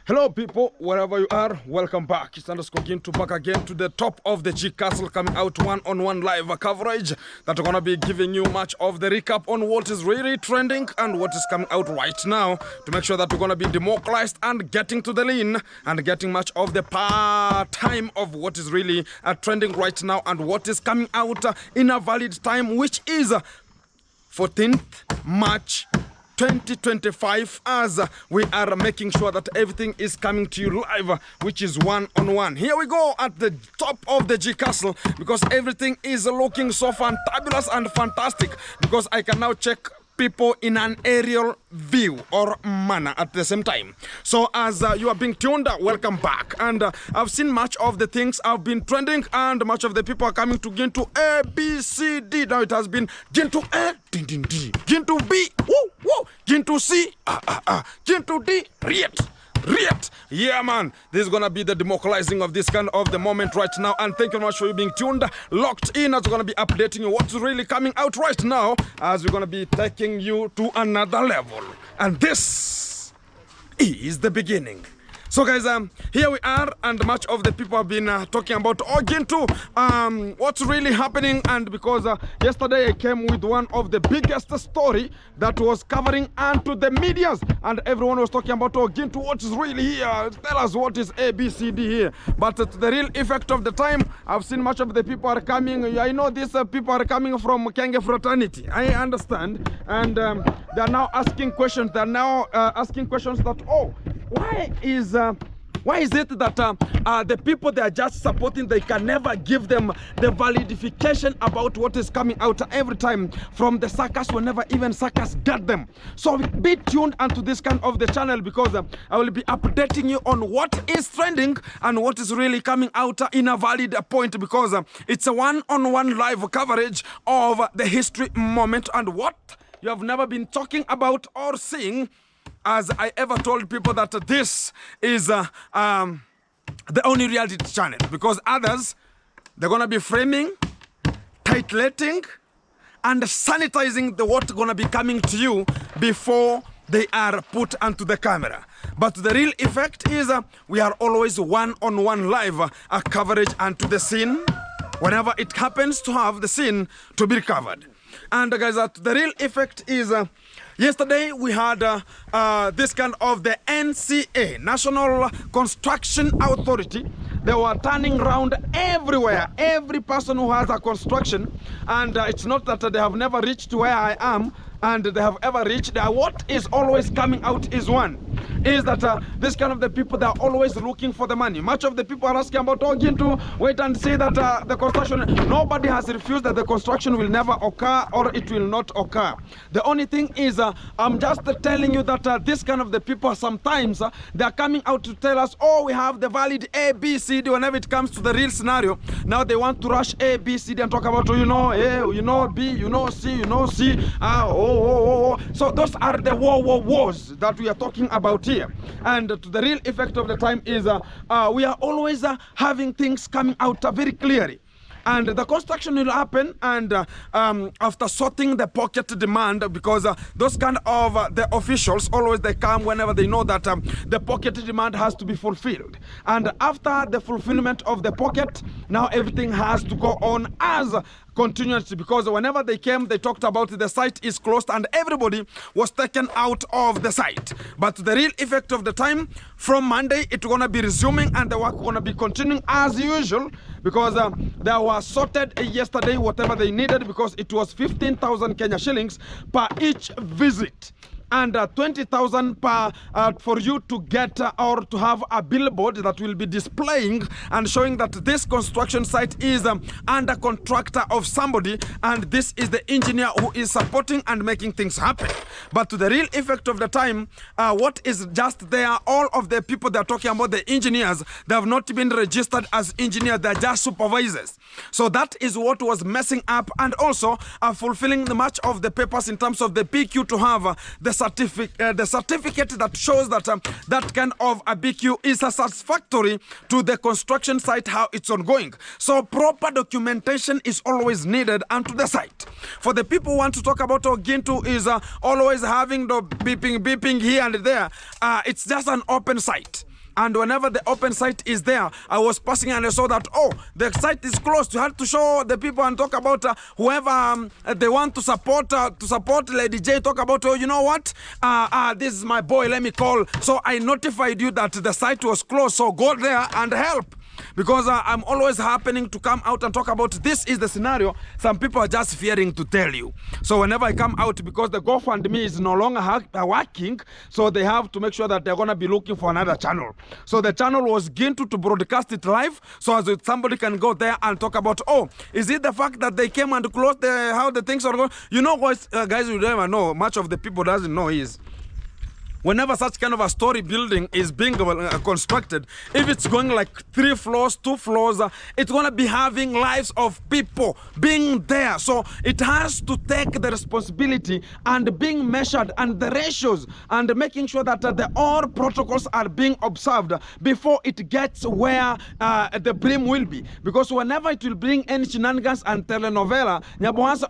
Hello people, wherever you are, welcome back. It's underscore Gintu back again to the top of the G Castle, coming out one-on-one live coverage that are going to be giving you much of the recap on what is really trending and what is coming out right now to make sure that we're going to be democratized and getting to the lean and getting much of the time of what is really trending right now and what is coming out in a valid time, which is 14th March 2025, as we are making sure that everything is coming to you live, which is one-on-one. Here we go at the top of the G Castle, because everything is looking so fantabulous and fantastic, because I can now check people in an aerial view or manner at the same time. So as you are being tuned, welcome back. And I've seen much of the things have been trending, and much of the people are coming to Gintu A, B, C, D. Now it has been Gintu A, ding, ding, D, Gintu B, woo, woo, Gintu C, Gintu D, react. Yeah, man, this is gonna be the democratizing of this kind of the moment right now. And thank you very much for you being tuned, locked in, as we're gonna be updating you what's really coming out right now, as we're gonna be taking you to another level. And this is the beginning. So guys, here we are, and much of the people have been talking about Gintu, what's really happening. And because yesterday I came with one of the biggest story that was covering onto the medias, and everyone was talking about Gintu, what is really here, tell us what is A, B, C, D here. But to the real effect of the time, I've seen much of the people are coming. I know these people are coming from Kenge fraternity, I understand, and they are now asking questions. They are now asking questions that, why is it that the people they are just supporting, they can never give them the validification about what is coming out every time from the circus, whenever even circus get them? So be tuned onto this kind of the channel, because I will be updating you on what is trending and what is really coming out in a valid point, because it's a one-on-one live coverage of the history moment and what you have never been talking about or seeing. As I ever told people that this is the only reality channel, because others, they're going to be framing, titulating, and sanitizing the what's going to be coming to you before they are put onto the camera. But the real effect is we are always one-on-one live coverage onto the scene, whenever it happens to have the scene to be covered. And guys, the real effect is yesterday we had this kind of the NCA, National Construction Authority. They were turning around everywhere, every person who has a construction, and it's not that they have never reached where I am, and they have ever reached there. What is always coming out is that this kind of the people, they are always looking for the money. Much of the people are asking about Gintu, wait and see that the construction, nobody has refused that the construction will never occur or it will not occur. The only thing is, I'm just telling you that this kind of the people, sometimes they are coming out to tell us, oh, we have the valid A, B, C, D. Whenever it comes to the real scenario, now they want to rush A, B, C, D and talk about, you know, A, you know, B, you know, C, you know, C, So those are the wars that we are talking about here. And to the real effect of the time is we are always having things coming out very clearly. And the construction will happen, and after sorting the pocket demand, because those kind of the officials, always they come whenever they know that the pocket demand has to be fulfilled. And after the fulfillment of the pocket, now everything has to go on as continuously, because whenever they came, they talked about the site is closed and everybody was taken out of the site. But the real effect of the time, from Monday, it's going to be resuming and the work going to be continuing as usual, because they were sorted yesterday whatever they needed, because it was 15,000 Kenya shillings per each visit, and 20,000 per for you to get or to have a billboard that will be displaying and showing that this construction site is under contractor of somebody, and this is the engineer who is supporting and making things happen. But to the real effect of the time, what is just there, all of the people that are talking about the engineers, they have not been registered as engineers, they're just supervisors. So that is what was messing up, and also fulfilling the much of the papers in terms of the PQ to have the certificate that shows that that kind of a BQ is satisfactory to the construction site, how it's ongoing. So proper documentation is always needed onto the site. For the people who want to talk about Gintu is always having the beeping here and there. It's just an open site. And whenever the open site is there, I was passing and I saw that, oh, the site is closed. You had to show the people and talk about whoever they want to support Lady J. Talk about, oh, you know what? This is my boy. Let me call. So I notified you that the site was closed. So go there and help. Because I'm always happening to come out and talk about this is the scenario. Some people are just fearing to tell you. So whenever I come out, because the Gofundme is no longer working, so they have to make sure that they're going to be looking for another channel. So the channel was going to broadcast it live, so as somebody can go there and talk about, oh, is it the fact that they came and closed how the things are going? You know what, guys, you never know. Much of the people doesn't know is, whenever such kind of a story building is being constructed, if it's going like 3 floors, 2 floors, it's going to be having lives of people being there. So it has to take the responsibility and being measured and the ratios and making sure that all protocols are being observed before it gets where the brim will be. Because whenever it will bring any shenanigans and telenovela,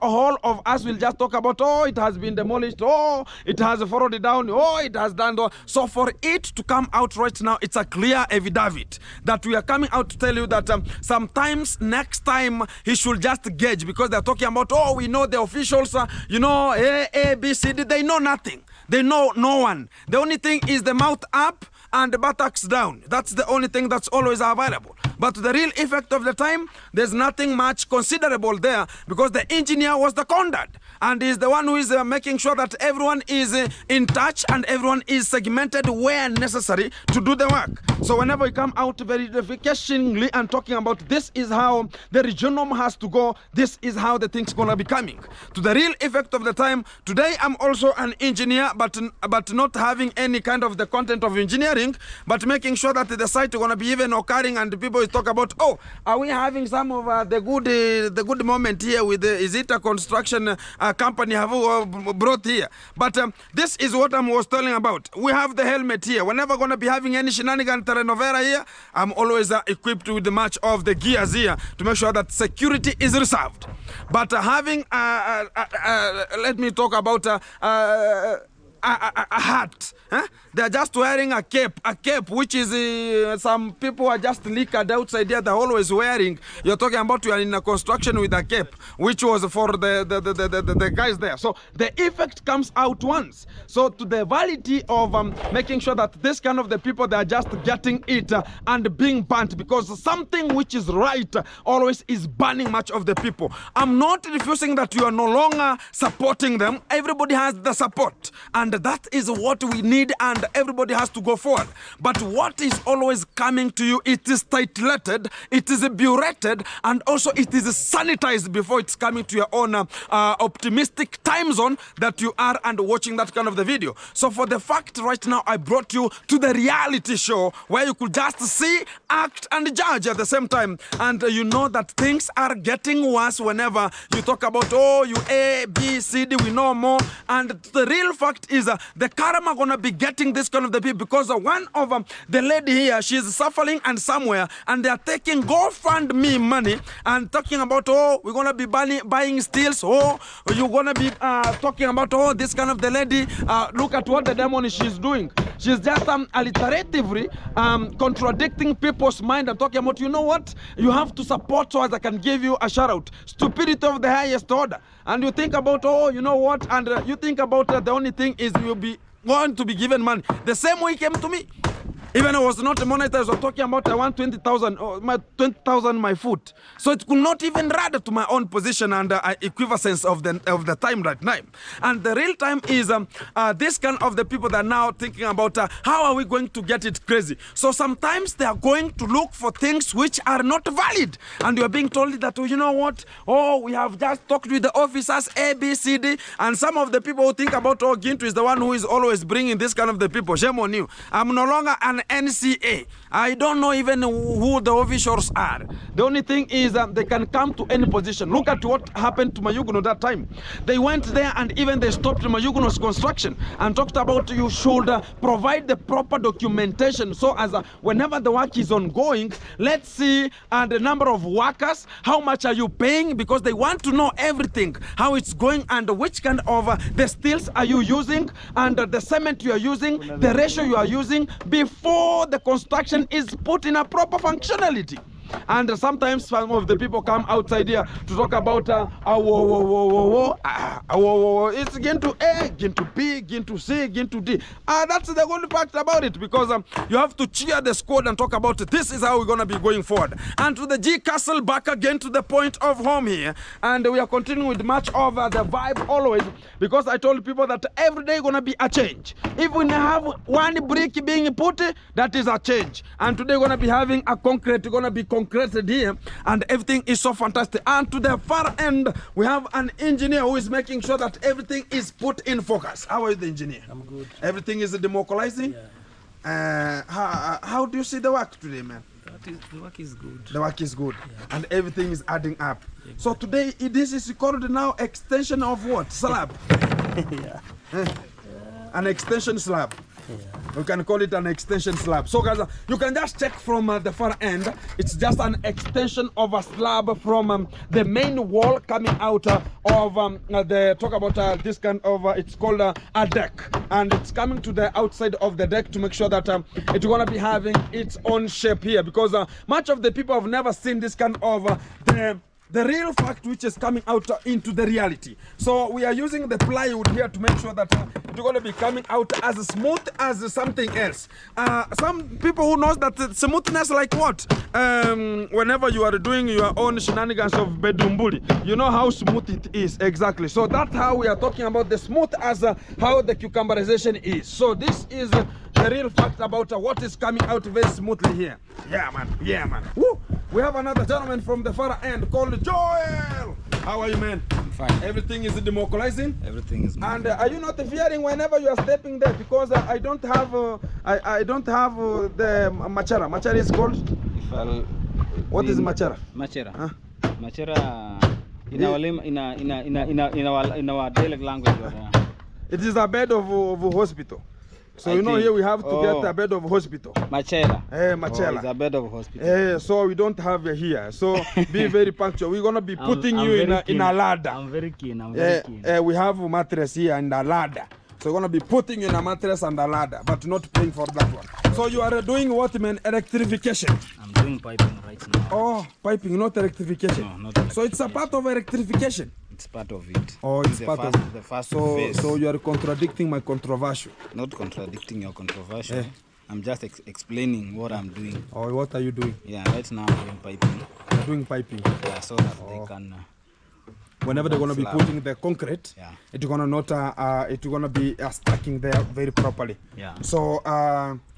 all of us will just talk about, oh, it has been demolished, oh, it has fallen down, oh, it has done. So for it to come out right now, it's a clear affidavit that we are coming out to tell you that sometimes next time he should just gauge, because they're talking about, oh, we know the officials, you know, A, B, C, D. They know nothing. They know no one. The only thing is the mouth up and the buttocks down. That's the only thing that's always available. But the real effect of the time, there's nothing much considerable there, because the engineer was the conduct and is the one who is making sure that everyone is in touch and everyone is segmented where necessary to do the work. So whenever we come out verificationally and talking about this is how the regionum has to go, this is how the thing's gonna be coming. To the real effect of the time, today I'm also an engineer, but not having any kind of the content of engineering, but making sure that the site is gonna be even occurring and people talk about, oh, are we having some of the good moment here with is it a construction company have brought here? But this is what I was telling about. We have the helmet here. We're never going to be having any shenanigan telenovela here. I'm always equipped with much of the gears here to make sure that security is reserved. But having let me talk about a hat. Huh? They're just wearing a cape which is some people are just leaked outside there. They're always wearing. You're talking about you are in a construction with a cape, which was for the guys there. So the effect comes out once. So to the validity of making sure that this kind of the people, they are just getting it and being burnt, because something which is right always is burning much of the people. I'm not refusing that you are no longer supporting them. Everybody has the support, and that is what we need, and everybody has to go forward. But what is always coming to you, it is titulated, it is bureted, and also it is sanitized before it's coming to your own optimistic time zone that you are and watching that kind of the video. So for the fact right now, I brought you to the reality show where you could just see, act, and judge at the same time. And you know that things are getting worse whenever you talk about, oh, you A, B, C, D, we know more. And the real fact is the karma gonna be getting this kind of the people, because one of the lady here, she's suffering and somewhere, and they are taking GoFundMe money and talking about, oh, we're gonna be buying steels, oh, you're gonna be talking about, oh, this kind of the lady, look at what the demon she's doing. She's just alliteratively contradicting people's mind and talking about, you know what, you have to support so as I can give you a shout out. Stupidity of the highest order. And you think about, oh, you know what, and you think about the only thing is you'll be going to be given money. The same way came to me. Even I was not monetized, I was talking about I want 20,000, my 20,000 my foot. So it could not even rather to my own position and equivalence of the time right now. And the real time is this kind of the people that are now thinking about how are we going to get it crazy. So sometimes they are going to look for things which are not valid. And you are being told that, oh, you know what, oh, we have just talked with the officers A, B, C, D. And some of the people who think about, oh, Gintu is the one who is always bringing this kind of the people. Shame on you. I'm no longer an NCA. I don't know even who the officials are. The only thing is they can come to any position. Look at what happened to Mayuguno that time. They went there and even they stopped Mayuguno's construction and talked about you should provide the proper documentation. So as whenever the work is ongoing, let's see the number of workers, how much are you paying, because they want to know everything, how it's going and which kind of the steels are you using and the cement you are using, the ratio you are using before sure the construction is put in a proper functionality. And sometimes some of the people come outside here to talk about it's again to A, again to B, again to C, again to D. That's the good part about it, because you have to cheer the squad and talk about it. This is how we're going to be going forward. And to the G Castle, back again to the point of home here. And we are continuing with much of the vibe always, because I told people that every day going to be a change. If we have one brick being put, that is a change. And today we're going to be having a concrete, going to be concreted here, and everything is so fantastic. And to the far end, we have an engineer who is making sure that everything is put in focus. How are you, the engineer? I'm good. Everything is democratizing? Yeah. How do you see the work today, man? The work is good. The work is good, yeah. And everything is adding up. Exactly. So today, this is called now extension of what? Slab? Yeah. An extension slab. Yeah. We can call it an extension slab. So guys, you can just check from the far end. It's just an extension of a slab from the main wall coming out of the, talk about this kind of, it's called a deck. And it's coming to the outside of the deck to make sure that it's gonna be having its own shape here, because much of the people have never seen this kind of the real fact which is coming out into the reality. So we are using the plywood here to make sure that it's going to be coming out as smooth as something else. Some people who knows that smoothness like what? Whenever you are doing your own shenanigans of bedroom bully, you know how smooth it is exactly. So that's how we are talking about the smooth as how the cucumberization is. So this is the real fact about what is coming out very smoothly here. Yeah, man. Yeah, man. Woo! We have another gentleman from the far end called Joel. How are you, man? I'm fine. Everything is democratizing? Everything is moving. And are you not fearing whenever you are stepping there? Because I don't have I don't have the machera. Machera is called? What is machera? Machera. Huh? Machera in our dialect language. It is a bed of hospital. So I you know think. here we have to get a bed of hospital. Machera. Machera. It's a bed of hospital. So we don't have it here. So be very punctual. We're gonna be putting you in a ladder. I'm very keen. I'm very keen. We have a mattress here and a ladder. So we're gonna be putting you in a mattress and a ladder, but not paying for that one. So you are doing what, man? Electrification. I'm doing piping right now. Oh, piping, not electrification. No, not electrification. So it's a part of electrification. It's part of it. Oh, it's part of the first so phase. So you are contradicting my controversial. Not contradicting your controversial. I'm just explaining what I'm doing. Oh, what are you doing? Yeah, right now I'm doing piping. You're doing piping. Yeah, so that they can. Whenever they're gonna be putting the concrete, yeah, it's gonna not it's gonna be stacking there very properly. Yeah. So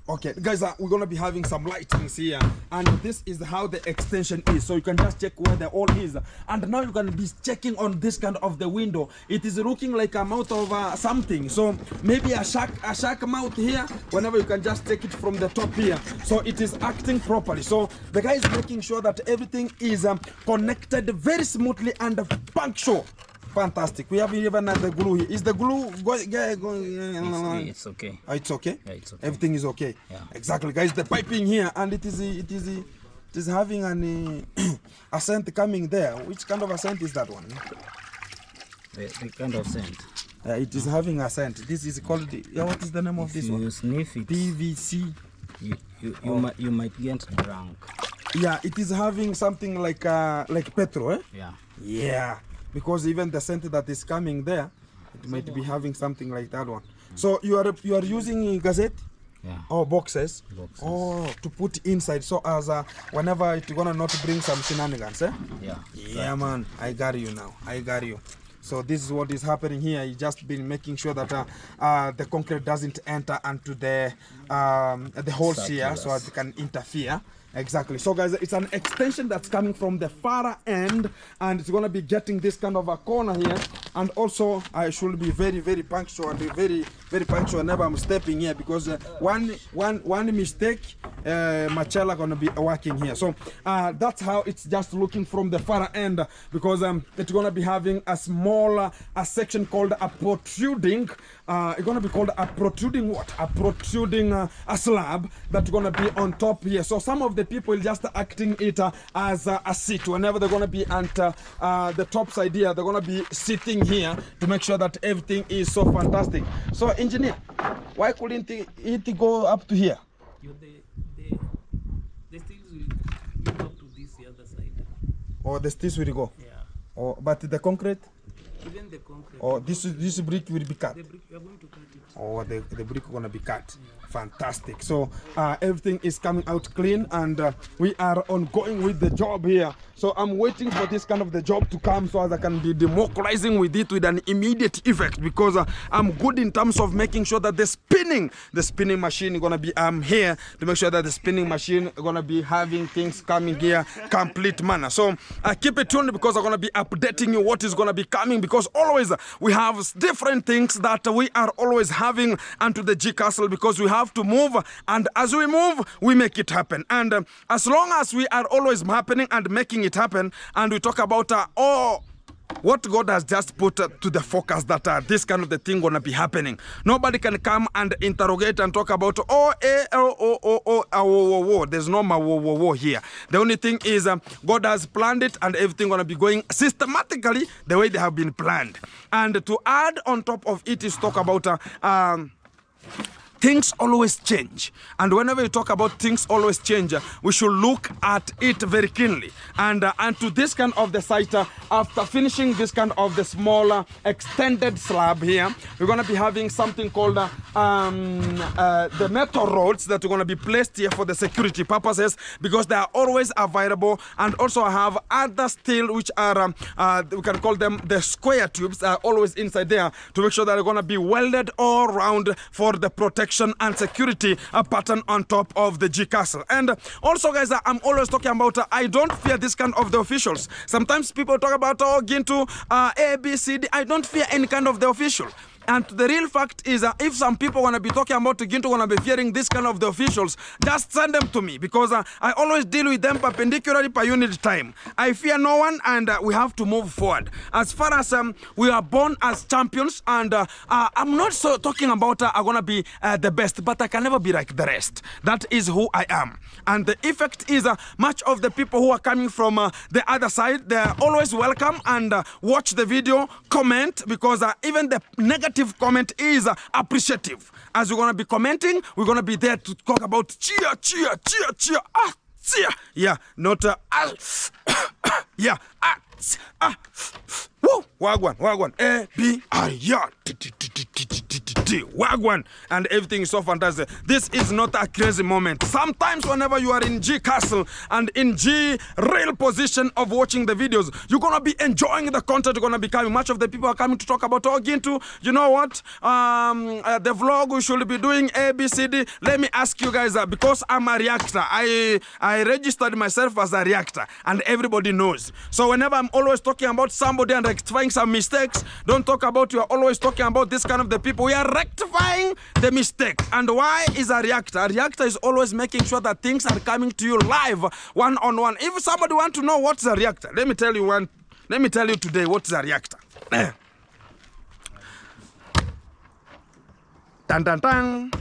okay, guys, we're gonna be having some lightings here, and this is how the extension is. So you can just check where the hole is, and now you can be checking on this kind of the window. It is looking like a mouth of something. So maybe a shark mouth here. Whenever you can just take it from the top here, so it is acting properly. So the guy is making sure that everything is connected very smoothly and punctual. Fantastic. We have even the glue here. Is the glue going? It's okay. It's okay. Yeah, it's okay. Everything is okay. Yeah. Exactly, guys. The piping here, and it is having an a scent coming there. Which kind of a scent is that one? The kind of scent. It is having a scent. This is called. What is the name of this one? You sniff it. PVC. You might get drunk. Yeah, it is having something like petrol. Eh? Yeah. Yeah. Because even the scent that is coming there, it might be having something like that one. So you are using gazette? Yeah. Or boxes? Boxes. Oh, to put inside, so as whenever it's gonna not bring some shenanigans, eh? Yeah. Yeah, man, I got you now. I got you. So this is what is happening here. You just been making sure that the concrete doesn't enter into the holes here, so it can interfere. Exactly. So guys, it's an extension that's coming from the far end, and it's gonna be getting this kind of a corner here. And also, I should be very, very punctual and be very, very punctual whenever I'm stepping here, because one mistake, Machela gonna be working here. So that's how it's just looking from the far end, because it's gonna be having a small a section called a protruding. It's gonna be called a protruding what? A protruding a slab that's gonna be on top here. So some of the people just acting it as a seat. Whenever they're gonna be at the top side here, they're gonna be sitting here to make sure that everything is so fantastic. So engineer, why couldn't it go up to here? You're the steels will go up to this the other side. Or the stairs will go. Yeah. Or but the concrete. Even the concrete. Or this brick will be cut. The brick, we are going to cut it. Or the brick gonna be cut. Fantastic. So everything is coming out clean, and we are ongoing with the job here. So I'm waiting for this kind of the job to come so as I can be democratizing with it with an immediate effect, because I'm good in terms of making sure that the spinning machine is gonna be here to make sure that the spinning machine is gonna be having things coming here complete manner. So keep it tuned, because I'm gonna be updating you what is gonna be coming, because always we have different things that we are always having onto the G Castle, because we have to move, and as we move we make it happen. And as long as we are always happening and making it happen, and we talk about what God has just put to the focus, that this kind of the thing gonna be happening. Nobody can come and interrogate and talk about there's no more here. The only thing is God has planned it, and everything gonna be going systematically the way they have been planned. And to add on top of it is talk about things always change, and whenever you talk about things always change, we should look at it very keenly. And to this kind of the site, after finishing this kind of the smaller extended slab here, we're going to be having something called the metal rods that are going to be placed here for the security purposes, because they are always available. And also I have other steel which are we can call them the square tubes, are always inside there to make sure that they're going to be welded all around for the protection and security pattern on top of the G Castle. And also, guys, I'm always talking about I don't fear this kind of the officials. Sometimes people talk about Gintu, A, B, C, D. I don't fear any kind of the official. And the real fact is if some people want to be talking about Gintu, want to be fearing this kind of the officials, just send them to me, because I always deal with them perpendicularly per unit time. I fear no one, and we have to move forward. As far as we are born as champions, and I'm not so talking about I'm going to be the best, but I can never be like the rest. That is who I am. And the effect is much of the people who are coming from the other side, they're always welcome, and watch the video, comment, because even the negative comment is appreciative. As we're going to be commenting, we're going to be there to talk about cheer, cheer, yeah, not yeah, woo, wagwan, A, B, R, yeah, wagwan, and everything is so fantastic. This is not a crazy moment. Sometimes whenever you are in G Castle and in G real position of watching the videos, you're gonna be enjoying the content. You're gonna be coming. Much of the people are coming to talk about Gintu. You know what? The vlog we should be doing A, B, C, D. Let me ask you guys, because I'm a reactor, I registered myself as a reactor, and everybody knows. So whenever I'm always talking about somebody and rectifying some mistakes, don't talk about you are always talking about this kind of the people. We are rectifying the mistake. And why is a reactor? A reactor is always making sure that things are coming to you live, one-on-one. If somebody wants to know what's a reactor, let me tell you today what's a reactor. Tan.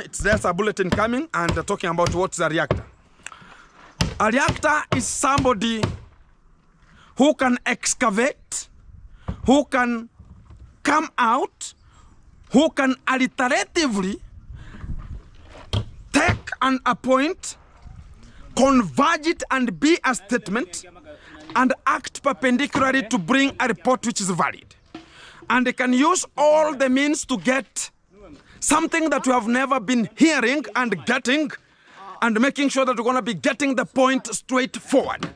It's there's a bulletin coming and talking about what's a reactor. A reactor is somebody who can excavate, who can come out, who can alliteratively take an point, converge it and be a statement, and act perpendicularly to bring a report which is valid. And they can use all the means to get something that we have never been hearing and getting, and making sure that we're going to be getting the point straight forward.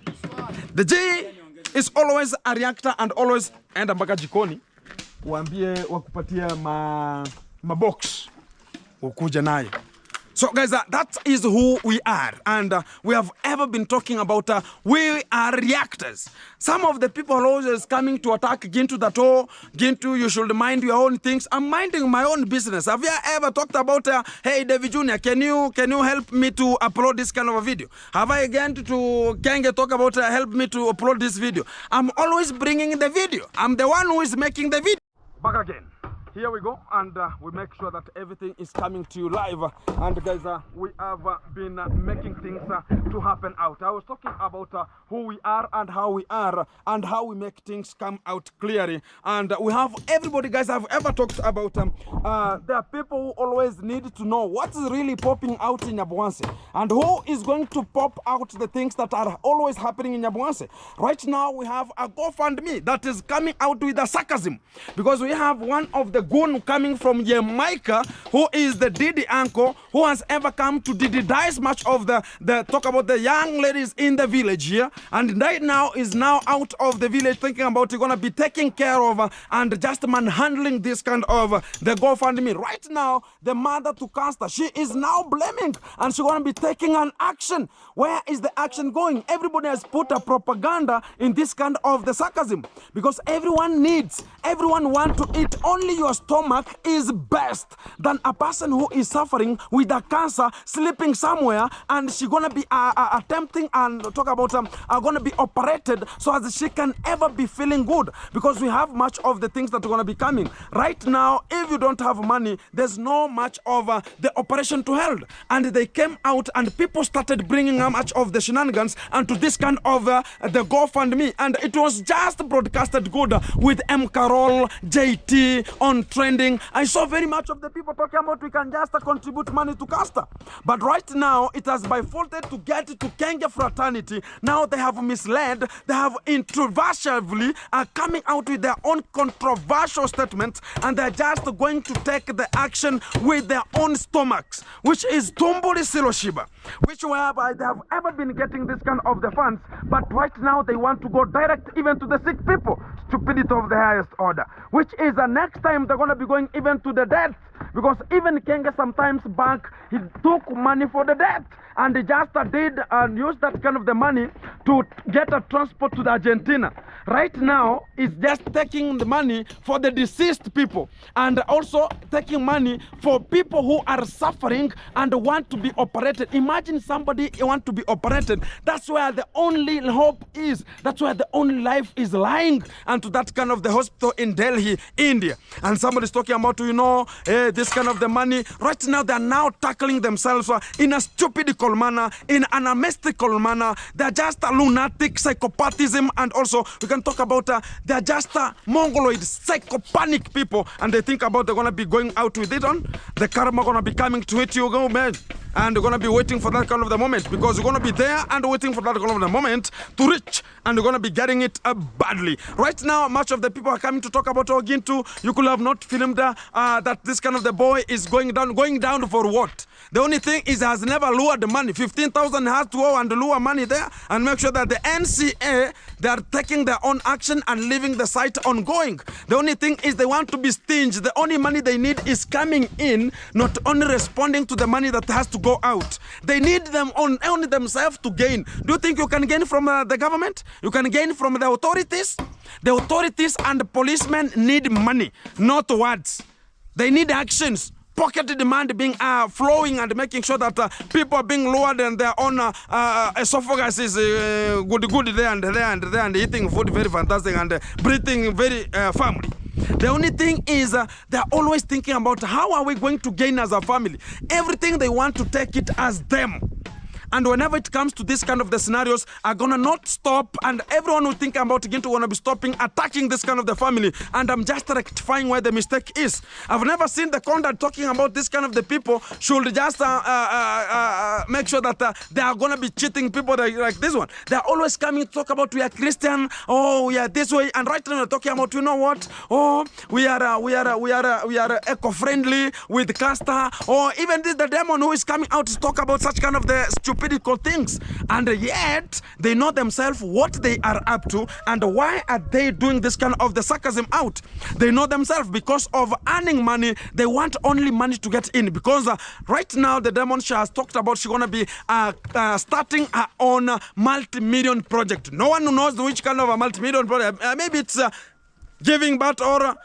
The G is always a reactor, and always enda mpaka jikoni waambie wakupatia mabox ukuja nayo. So guys, that is who we are, and we have ever been talking about we are reactors. Some of the people are always coming to attack Gintu that, Gintu, you should mind your own things. I'm minding my own business. Have you ever talked about, hey, David Jr., can you help me to upload this kind of a video? Have I again to Kenge talk about help me to upload this video? I'm always bringing the video. I'm the one who is making the video. Back again. here we go, and we make sure that everything is coming to you live. And guys, we have been making things to happen out. I was talking about who we are and how we make things come out clearly. And we have everybody, guys, I've ever talked about. There are people who always need to know what is really popping out in Nyabuanse, and who is going to pop out the things that are always happening in Nyabuanse. Right now, we have a Gofundme that is coming out with a sarcasm, because we have one of the goon coming from Jamaica, who is the Didi uncle, who has ever come to Didi Dice much of the talk about the young ladies in the village here, and right now is now out of the village thinking about you're gonna be taking care of and just manhandling this kind of the Gofundme. Right now, the mother to Casta, she is now blaming, and she's gonna be taking an action. Where is the action going? Everybody has put a propaganda in this kind of the sarcasm, because everyone want to eat. Only your stomach is best than a person who is suffering with a cancer, sleeping somewhere, and she's gonna be attempting and talk about are gonna be operated so as she can ever be feeling good, because we have much of the things that are gonna be coming. Right now, if you don't have money, there's no much of the operation to hold. And they came out and people started bringing much of the shenanigans and to this kind of the Gofundme, and it was just broadcasted good with M. Carol, JT on trending. I saw very much of the people talking about we can just contribute money to Casta. But right now, it has bifurcated to get to Kenya fraternity. Now they have misled, they have controversially coming out with their own controversial statements, and they're just going to take the action with their own stomachs, which is Tumbuli Siloshiba, which whereby they have ever been getting this kind of the funds, but right now they want to go direct even to the sick people. Stupidity of the highest order, which is the next time they're going to be going even to the death, because even Kenya sometimes bank, he took money for the death, and he just did and used that kind of the money to get a transport to the Argentina. Right now, is just taking the money for the deceased people, and also taking money for people who are suffering and want to be operated. Imagine somebody want to be operated. That's where the only hope is. That's where the only life is lying, and to that kind of the hospital in Delhi, India. And somebody's talking about, you know, this kind of the money. Right now, they're now tackling themselves in a stupidical manner, in an mystical manner. They're just a lunatic psychopathism, and also we can talk about they're just mongoloid psychopanic people, and they think about they're gonna be going out with it on the karma gonna be coming to hit you, go man. And you're going to be waiting for that kind of the moment, because you're going to be there and waiting for that kind of the moment to reach, and you're going to be getting it badly. Right now, much of the people are coming to talk about Ogintu. You could have not filmed that this kind of the boy is going down for what? The only thing is, has never lured the money. 15,000 has to go and lure money there and make sure that the NCA, they are taking their own action and leaving the site ongoing. The only thing is they want to be stingy. The only money they need is coming in, not only responding to the money that has to go out. They need them only themselves to gain. Do you think you can gain from the government? You can gain from the authorities? The authorities and the policemen need money, not words. They need actions. Pocket demand being flowing and making sure that people are being lowered and their own esophagus is good there and eating food very fantastic and breathing very firmly. The only thing is they're always thinking about how are we going to gain as a family. Everything they want to take it as them. And whenever it comes to this kind of the scenarios, are gonna not stop, and everyone will think about again to wanna be stopping, attacking this kind of the family. And I'm just rectifying where the mistake is. I've never seen the conduct talking about this kind of the people should just make sure that they are gonna be cheating people like this one. They're always coming to talk about we are Christian, oh we are this way, and right now they're talking about, you know what, oh we are eco-friendly with Casta, or even this the demon who is coming out to talk about such kind of the stupidity things, and yet they know themselves what they are up to, and why are they doing this kind of the sarcasm out. They know themselves, because of earning money. They want only money to get in, because right now the demon she has talked about she's gonna be starting her own multi-million project. No one knows which kind of a multi-million project. Maybe it's giving birth or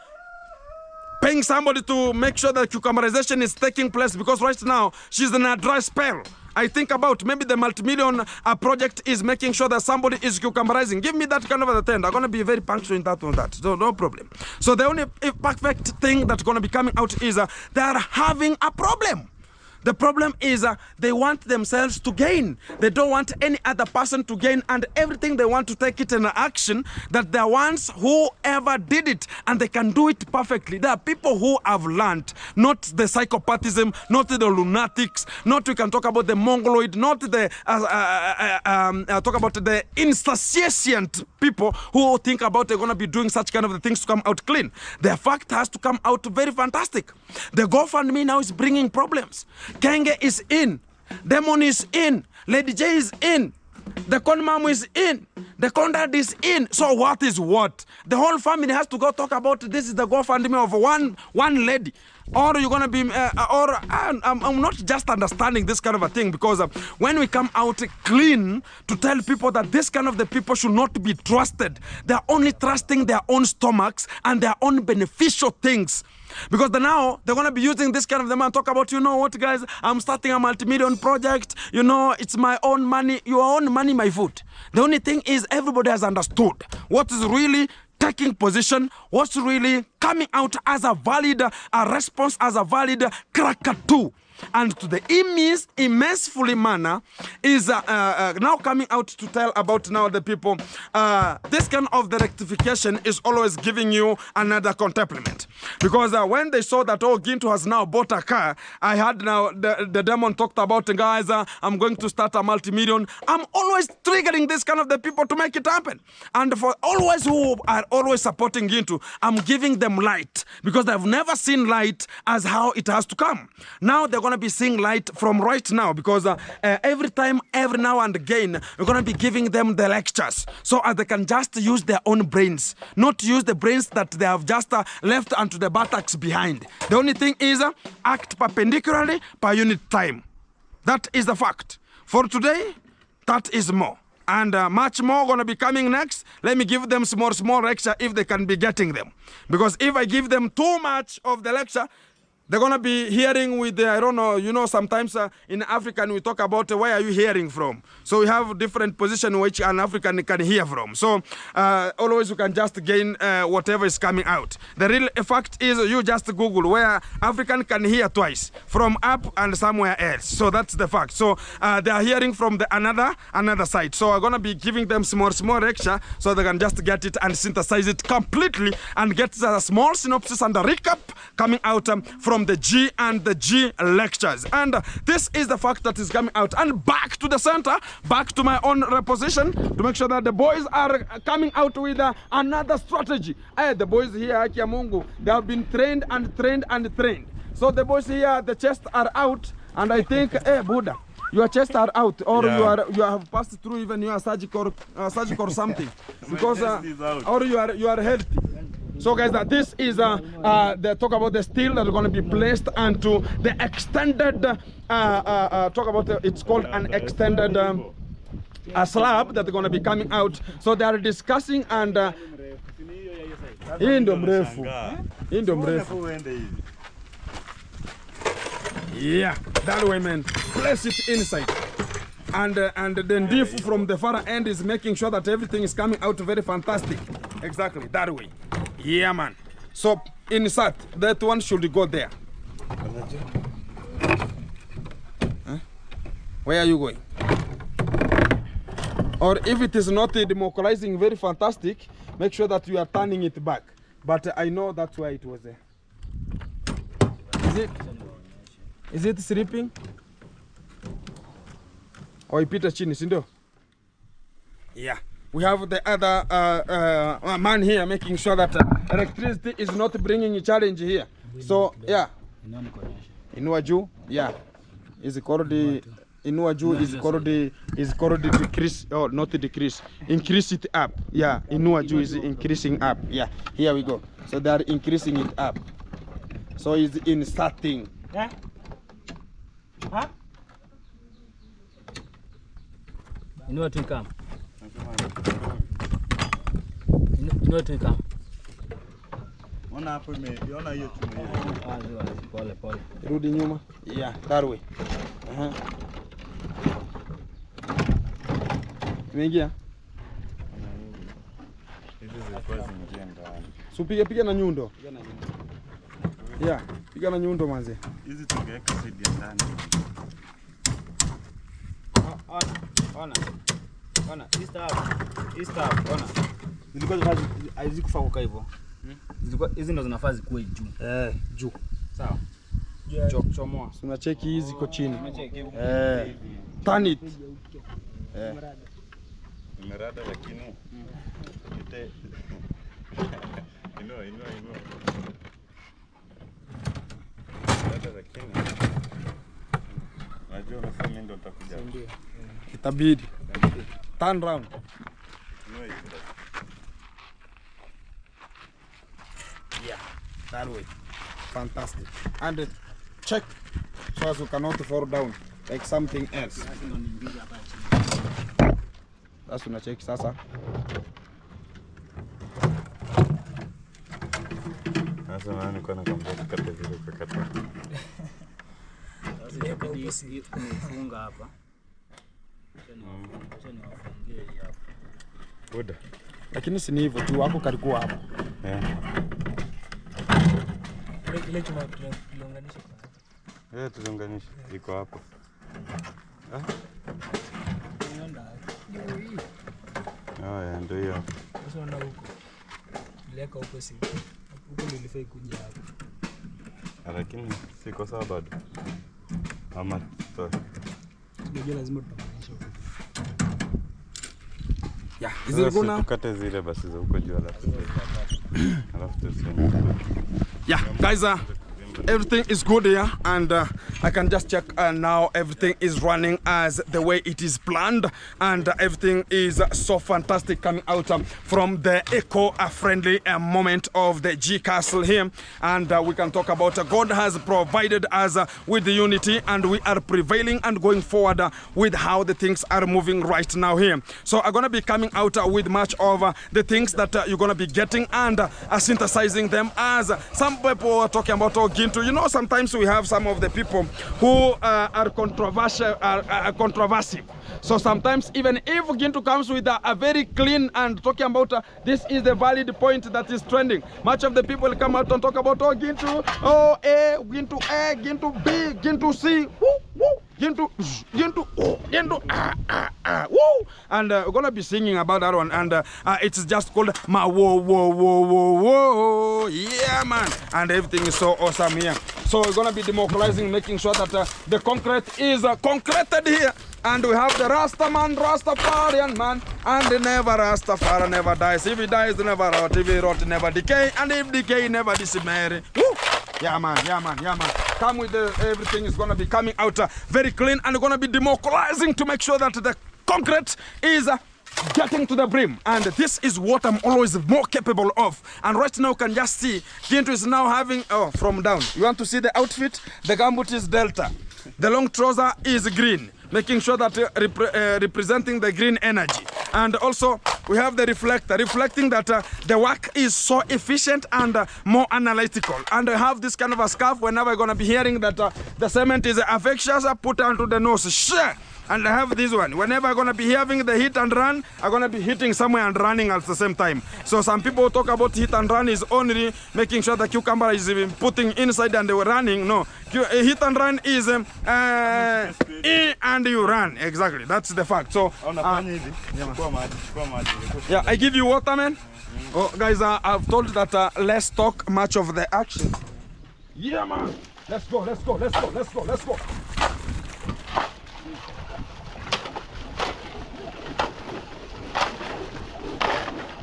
paying somebody to make sure that cucumberization is taking place, because right now she's in a dry spell. I think about maybe the multi-million project is making sure that somebody is cucumberizing. Give me that kind of a thing. I'm going to be very punctual in that on that. So no problem. So the only perfect thing that's going to be coming out is they are having a problem. The problem is they want themselves to gain. They don't want any other person to gain, and everything they want to take it in action that they're ones who ever did it, and they can do it perfectly. There are people who have learned, not the psychopathism, not the lunatics, not we can talk about the mongoloid, not the talk about the insatiate people who think about they're going to be doing such kind of things to come out clean. The fact has to come out very fantastic. The Gofundme now is bringing problems. Kenge is in, Demon is in, Lady J is in, the Conmam is in, the Condad is in. So what is what? The whole family has to go talk about this is the Gofundme of one lady. Or you're gonna be, I'm not just understanding this kind of a thing, because when we come out clean to tell people that this kind of the people should not be trusted, they're only trusting their own stomachs and their own beneficial things. Because now they're going to be using this kind of the man talk about, you know what, guys, I'm starting a multi-million project, you know, it's my own money, your own money, my food. The only thing is everybody has understood what is really taking position, what's really coming out as a valid response, as a valid crackatoo. And to the immensely manner is now coming out to tell about now the people, this kind of the rectification is always giving you another compliment. Because when they saw that, oh, Ginto has now bought a car, I had now the demon talked about, guys, I'm going to start a multi-million. I'm always triggering this kind of the people to make it happen. And for always who are always supporting Ginto, I'm giving them light, because they've never seen light as how it has to come. Now they're going to be seeing light from right now, because every now and again, we're going to be giving them the lectures so as they can just use their own brains, not use the brains that they have just left onto the buttocks behind. The only thing is act perpendicularly per unit time. That is the fact. For today, that is more. And much more going to be coming next. Let me give them small lecture if they can be getting them. Because if I give them too much of the lecture, they're going to be hearing with, I don't know, you know, sometimes in African we talk about where are you hearing from. So we have different position which an African can hear from. So always you can just gain whatever is coming out. The real fact is you just Google where African can hear twice, from up and somewhere else. So that's the fact. So they are hearing from the another side. So I'm going to be giving them small lecture so they can just get it and synthesize it completely and get a small synopsis and a recap coming out from the G and the G lectures. And this is the fact that is coming out. And back to the center, back to my own reposition to make sure that the boys are coming out with another strategy. The boys here, Akia Mungu, they have been trained and trained and trained. So the boys here, the chests are out, and I think, Buddha, your chests are out, or you have passed through even your surgical something, because or you are healthy. So guys, this is the talk about the steel that are going to be placed onto the extended talk about it's called an extended slab that are going to be coming out. So they are discussing, and yeah, that way, man. Place it inside. And then diff from the far end is making sure that everything is coming out very fantastic. Exactly, that way. Yeah, man. So insert, that one should go there. Huh? Where are you going? Or if it is not democratizing very fantastic, make sure that you are turning it back. But I know that's why it was there. Is it sleeping? Or ipita chini, sindo? Yeah. We have the other man here making sure that electricity is not bringing a challenge here. So, yeah. Inuaju, yeah. Is called the Inuaju is called the decrease, or not the decrease. Increase it up. Yeah. Inuaju is increasing up. Yeah. Here we go. So they are increasing it up. So it's inserting. Yeah. Huh? You know what to come. You know to come. Rudi nyuma. Yeah, that way. Imeingia? Hizi zilikuwa zinaingia ndani. Piga na nyundo. Yeah, piga na nyundo manze. Hizi tungeweka side ya ndani. Ona, hii stuff, ona. Zilikuwa hazikufa kwa hivyo. Zilikuwa hizi ndo zinafaa zikuwe juu. Juu. Sawa. Chomoa. Tunacheki hizi ziko chini. Turn it. Nimerada lakini ite inua. Rada lakini najua unasema mimi ndo nitakuja. Itabidi. Turn round. Inua hiyo. Yeah, that way. Fantastic. And check so as you cannot fall down like something else. That's una check sasa. Sasa nani kwa nakwambia kata vile kwa kata. Sasa hii umefunga hapa. Acha niwafungie hapa. Buda. Lakini si ni hivyo tu wako kalikuwa hapo. Ile chuma tuliunganisha kwa. Tuliunganisha. Iko hapo. Ndio hiyo. Sasa wana huko. Leka huko si. Huko ndio ilifai kuja hapo. Lakini siko sawa bado. Ama Ndio lazima tuunganishe huko. Yeah, is it good now? Tukate zile basi za huko juu alafu tuseme. Yeah, guys, everything is good here, and I can just check now everything is running as the way it is planned, and everything is so fantastic coming out from the eco-friendly moment of the G Castle here. And we can talk about God has provided us with the unity, and we are prevailing and going forward with how the things are moving right now here. So I'm gonna be coming out with much of the things that you're gonna be getting and synthesizing them, as some people are talking about Gintu. You know, sometimes we have some of the people who are controversial, controversive. So sometimes even if Gintu comes with a very clean and talking about this is the valid point that is trending, much of the people come out and talk about Gintu, A, Gintu A, Gintu B, Gintu C, Gintu, woo, and we're gonna be singing about that one, and it's just called Ma Whoa Whoa Whoa Whoa Whoa, yeah man, and everything is so awesome here. So we're gonna be democratizing, making sure that the concrete is concreted here. And we have the Rastafarian man, and never Rastafari never dies. If he dies, never rot. If he rot, never decay. And if decay, never disappear. Woo! Yeah man. Come with everything is gonna be coming out very clean, and we're gonna be democratizing to make sure that the concrete is getting to the brim, and this is what I'm always more capable of. And right now you can just see Gintu is now having from down. You want to see the outfit? The gambut is Delta. The long trouser is green, making sure that representing the green energy. And also we have the reflector, reflecting that the work is so efficient and more analytical. And I have this kind of a scarf whenever I'm going to be hearing that the cement is infectious, I put onto the nose. Share. And I have this one. Whenever I'm going to be having the hit and run, I'm going to be hitting somewhere and running at the same time. So some people talk about hit and run is only making sure the cucumber is putting inside and they were running. No, hit and run is and you run. Exactly, that's the fact. So yeah, I give you water, man. Oh, guys, I've told that let's talk much of the action. Yeah, man. Let's go.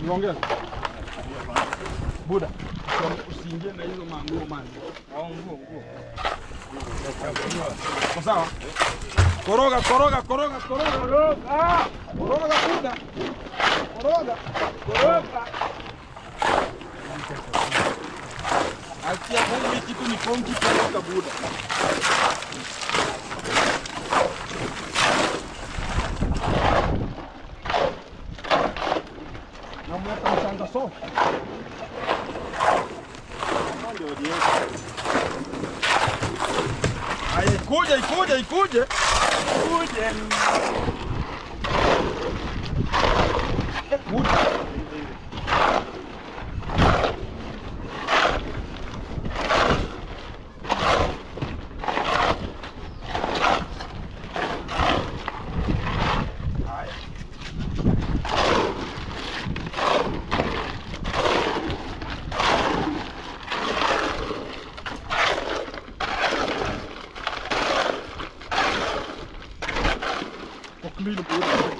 Niongee. Buda. Usiingie na hizo manguo man. Au nguo. Kwa sawa? Koroga. Koroga Buda. Koroga. Akia hii kitu ni konki kwa Buda. So. Ikuje. Wood.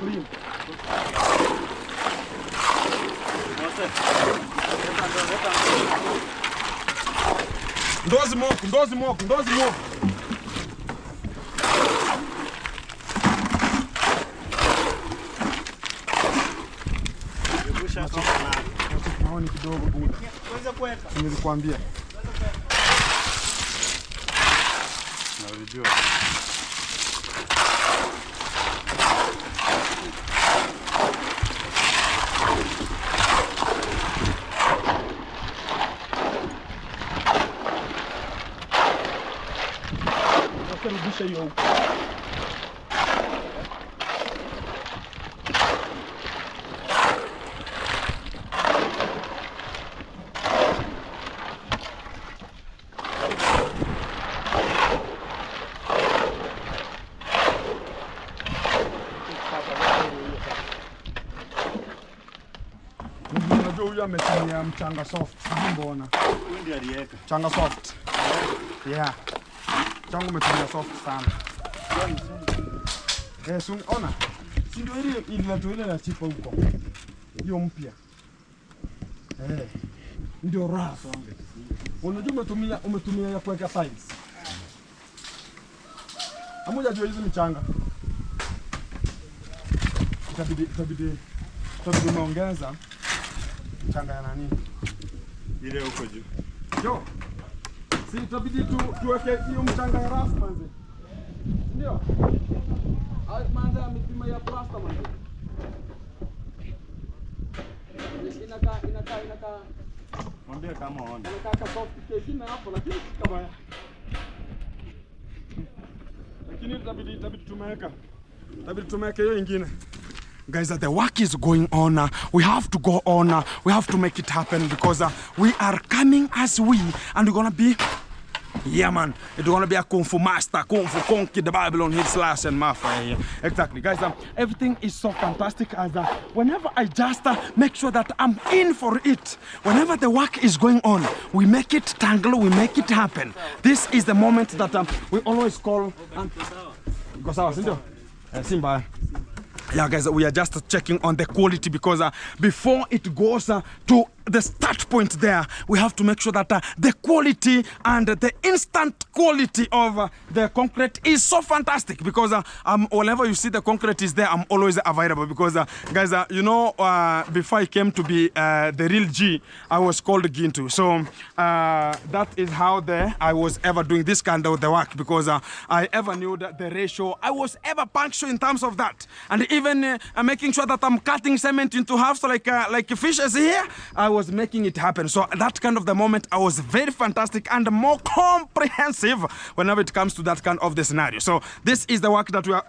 Clean. Ndozi moku. Naoni kidogo buda. Nilikwambia. Na ulijua. Rudisha hiyo huko. Unajua huyu ametumia mchanga soft. Mbona? Huyu ndiye aliweka. Mchanga soft. Yeah. Changu umetumia soft sana. Ona. Si ndio ile la chipa huko. Hiyo mpya. Ndio rafu. Unajua umetumia ya kuweka tiles. Amoja jua hizo mchanga. Itabidi umeongeza mchanga ya nani? Ile huko juu. Jo. Si itabidi tuweke hiyo mchanga ya rafu manze. Ndio. Manze amepima ya plasta manze. Inakaa. Mwambie kama ona. Inakaa soft kingine hapo lakini si kabaya. Lakini itabidi tumeweka hiyo ingine. Guys, the work is going on. We have to go on. We have to make it happen because we are coming as we, and we're gonna be, yeah man, it's gonna be a Kung Fu master, Kung Fu conquer the Babylon, hit slash and mafia. Exactly, guys. Everything is so fantastic as whenever I just make sure that I'm in for it. Whenever the work is going on, we make it tangle, we make it happen. This is the moment that we always call. Go sawa, sindio? Simba. Yeah, guys, we are just checking on the quality because before it goes to the start point there, we have to make sure that the quality and the instant quality of the concrete is so fantastic because whenever you see the concrete is there, I'm always available because, guys, you know, before I came to be the real G, I was called Gintu. So that is how I was ever doing this kind of the work because I ever knew that the ratio, I was ever punctual in terms of that. And even making sure that I'm cutting cement into halves like fishes here, I was making it happen. So that kind of the moment, I was very fantastic and more comprehensive whenever it comes to that kind of the scenario. So this is the work that we are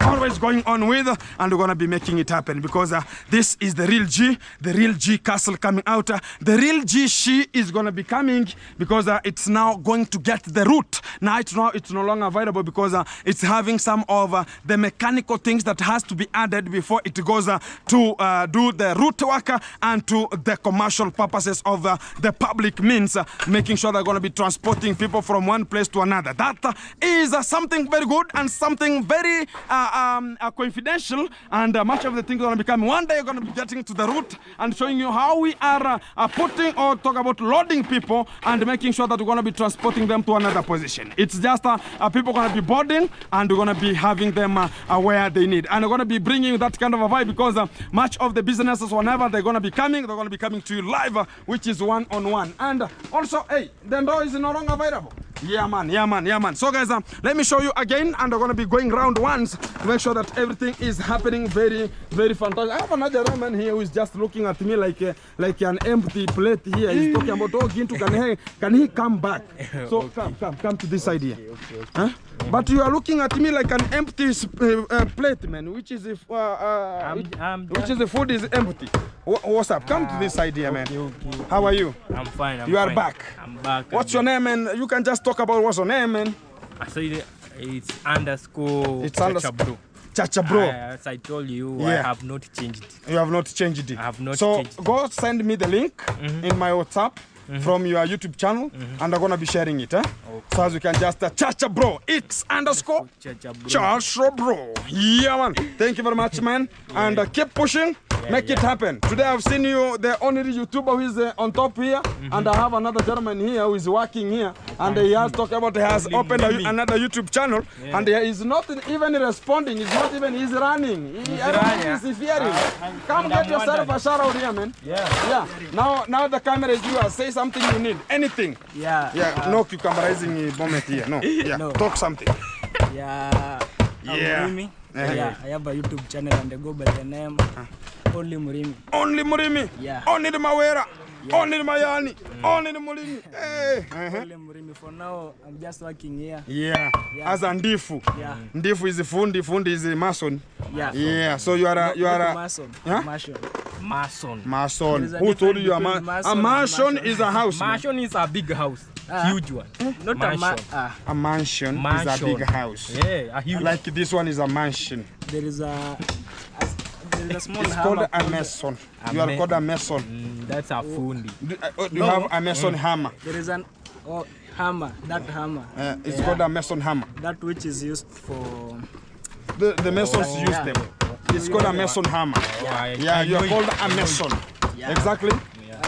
always going on with, and we're gonna be making it happen because this is the real G castle coming out. The real G she is gonna be coming because it's now going to get the root. Now it's no longer available because it's having some of the mechanical things that has to be added before it goes to do the root work and to the commercial purposes of the public means, making sure they're gonna be transporting people from one place to another. That is something very good and something very confidential, and much of the things are going to be coming. One day you're going to be getting to the root and showing you how we are putting or talk about loading people and making sure that we're going to be transporting them to another position. It's just people going to be boarding and we're going to be having them where they need. And we're going to be bringing that kind of a vibe because much of the businesses, whenever they're going to be coming to you live, which is one-on-one. And also, hey, the door is no longer available. Yeah man. So guys, let me show you again, and we're going to be going round once to make sure that everything is happening very, very fantastic. I have another man here who is just looking at me like an empty plate here. He's talking about, oh, Gintu, can he come back? So okay. Come to this side here. Okay. Huh? But you are looking at me like an empty plate, man. Which is if which is the food is empty. What's up? Come to this side here, man. Okay. How are you? I'm fine. You are back. I'm back. What's your name, man? You can just talk about what's your name, man. I said it's underscore. It's Chacha bro. Chacha bro. As I told you, I have not changed it. You have not changed it. I have not so changed it. go send me the link in my WhatsApp from your YouTube channel, and I'm gonna be sharing it. Okay. So as you can just Chacha bro. It's underscore Chacha bro. Chacha bro. Yeah, man. Thank you very much, man. And keep pushing. Make it happen. Today I've seen you, the only YouTuber who is on top here, and I have another gentleman here who is working here, and he has talked about he has opened another YouTube channel, and he is not even responding. He's not even. He's running. He's fearing. Come get yourself a shout out here, man. Yeah. Now the camera is yours. Say something you need. Anything. Yeah. No cucumberizing moment here. No. Yeah. No. Talk something. Yeah. Yeah. Murimi. Yeah. I have a YouTube channel and I go by the name Only Murimi. Only Murimi. Yeah. Only the Mawera. Only the Mayani. Only the Murimi. Hey. Only Murimi. For now, I'm just working here. Yeah. As a Ndifu. Yeah. Ndifu is a fundi is a mason. Yeah. Yeah. So you are a mason. Huh? Mason. Who told you a mansion is a house? Mansion is a big house. Huge one. Not a mansion is a big house. Yeah, a huge. Like this one is a mansion. There is a small. It's called a mason. You are called a mason. That's a fundi. Do you have a mason hammer? There is an hammer. That hammer. It's called a mason hammer. That which is used for. The masons use them. It's called a mason hammer. Yeah, you are called a mason. Yeah. Exactly.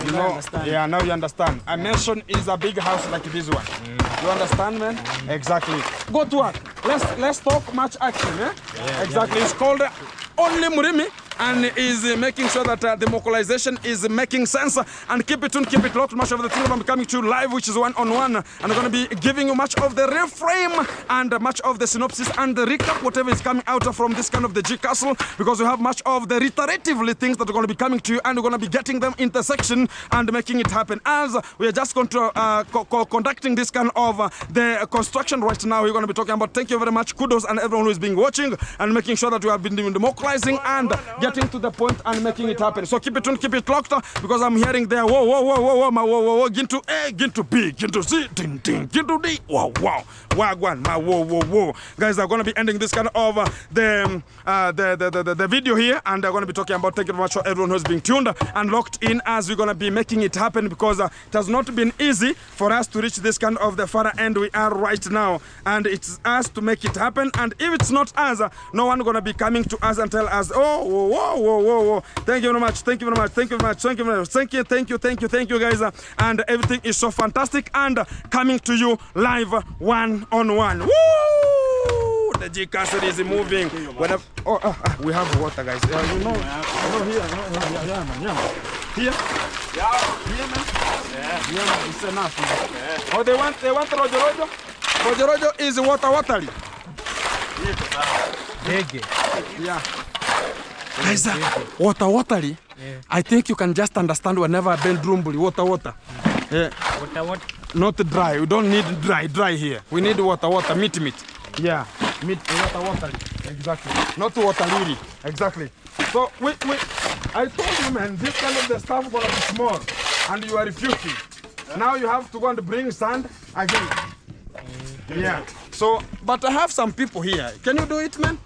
You know, understand. yeah, now you understand. A mansion is a big house like this one. You understand, man? Exactly. Go to work. Let's talk match action, eh? Exactly. It's called Only Murimi, and is making sure that the localization is making sense. And keep it tuned, keep it locked. Much of the things I'm coming to live, which is one-on-one, and I'm going to be giving you much of the reframe and much of the synopsis and the recap, whatever is coming out from this kind of the G Castle, because we have much of the reiteratively things that are going to be coming to you, and we're going to be getting them intersection and making it happen. As we are just conducting this kind of the construction right now, we're going to be talking about. Thank you very much, kudos, and everyone who is being watching and making sure that we have been doing democratizing and getting to the point and making it happen. So keep it tuned, keep it locked, because I'm hearing there, whoa, ginto A, ginto B, ginto C, ding, ginto D, wow, wagwan, whoa. Guys, are going to be ending this kind of the video here, and they're going to be talking about. Thank you very much for everyone who's being tuned and locked in, as we're going to be making it happen, because it has not been easy for us to reach this kind of the far end we are right now, and it's us to make it happen. And if it's not us, no one going to be coming to us and tell us, whoa. Thank you very much, thank you, guys. And everything is so fantastic and coming to you live one-on-one. Woo! The G Castle is moving. We have water, guys. Here. Yeah, man, it's enough. Man. Oh, they want Rojo? Rojo is watery. Yeah. Guys, watery. I think you can just understand whenever I bend rumbly, water. Yeah. Water. Not dry. We don't need dry here. We need water, meat. Yeah, meat, water. Exactly. Not water. Exactly. So I told you, man, this kind of the stuff gonna be small, and you are refusing. Now you have to go and bring sand again. Yeah. So, but I have some people here. Can you do it, man?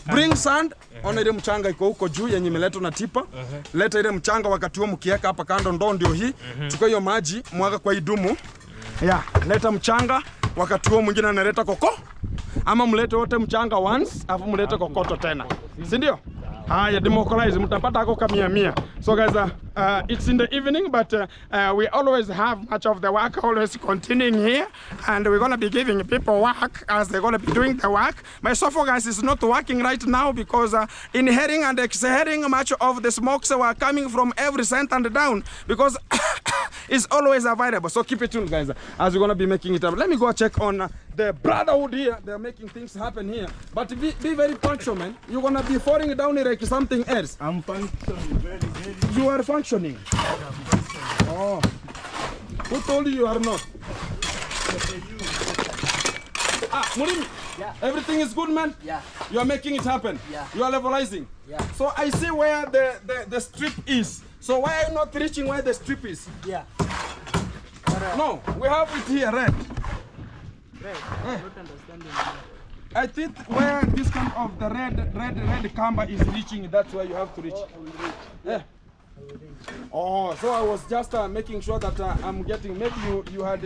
Bring sand. Ona ile mchanga iko huko juu yenye imeletwa na tipa. Leta ile mchanga, wakati huo mkiweka hapa kando, ndoo ndio hii. Chukua hiyo maji, mwaga kwa idumu. Yeah, leta mchanga, wakati huo mwingine analeta koko. Ama mlete wote mchanga once, afu mlete kokoto tena. Si ndio? Haya, democratize, mtapata hako kama 100. So guys, it's in the evening, but we always have much of the work always continuing here, and we're going to be giving people work as they're going to be doing the work. My esophagus is not working right now because inhaling and exhaling much of the smokes were coming from every cent and down, because it's always available. So keep it tuned, guys, as we're going to be making it up. Let me go check on the brotherhood here. They're making things happen here, but be very punctual, man. You're going to be falling down like something else. I'm functioning very. You are functioning. Oh, who told you are not? Murimi, Yeah. Everything is good, man? Yeah. You are making it happen? Yeah. You are levelizing? Yeah. So I see where the strip is. So why are you not reaching where the strip is? Yeah. No, we have it here, red. Right. I'm not understanding. I think where this kind of the red camber is reaching, that's where you have to reach. I will reach. Yeah. Oh, so I was just making sure that I'm getting. Maybe you had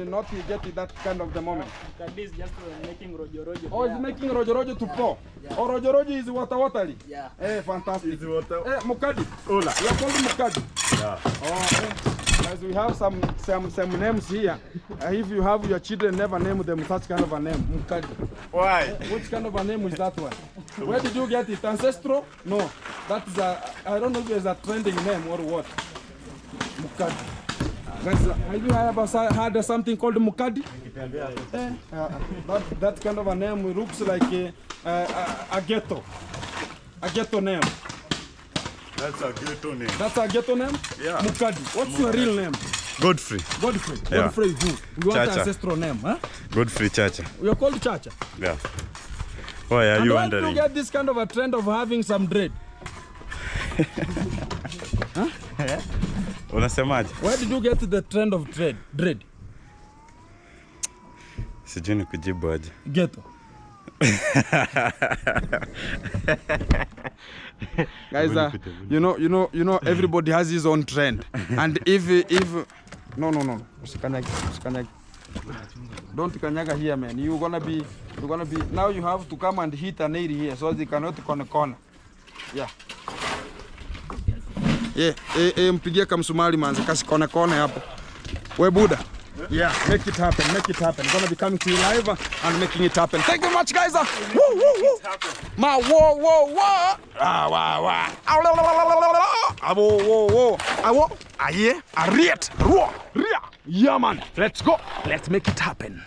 not getting that kind of the moment. This just making rojo. Oh, it's making rojo to pour. Yeah. Oh, rojo is waterly. Yeah. Fantastic. Is water. Mukadi. Hola. You are called Mukadi. Yeah. Oh, guys, we have some names here. If you have your children, never name them such kind of a name. Mukadi. Why? Which kind of a name is that one? Where did you get it? Ancestral? No. That is I don't know if it's a trending name or what. Mukadi. Guys, have you ever heard something called Mukadi? That kind of a name looks like a ghetto. A ghetto name. That's a ghetto name. That's a ghetto name? Yeah. Mukadi. What's your real name? Godfrey. Godfrey. Yeah. Godfrey who? We want Chacha. ancestral name, huh? Godfrey Chacha. You're called Chacha. Yeah. Why are And you where did you wondering? get this kind of a trend of having some dread? Unasemaje? Where did you get the trend of dread? Sijui ni kujibu aje. Ghetto. Guys, you know, everybody has his own trend, and if no, usikanyage. Don't kanyaga here, man. You're gonna be now. You have to come and hit a nail here, so they cannot corner. Yeah. Yeah. Mpigie kamsumari manze, kasi kona hapo. We Buddha. Yeah, make it happen. Gonna be coming to you live and making it happen. Thank you very much, guys. Woo. Ma whoa. Wah. Whoa. Aye. Ariet. Ria. Yeah, man. Let's go. Let's make it happen.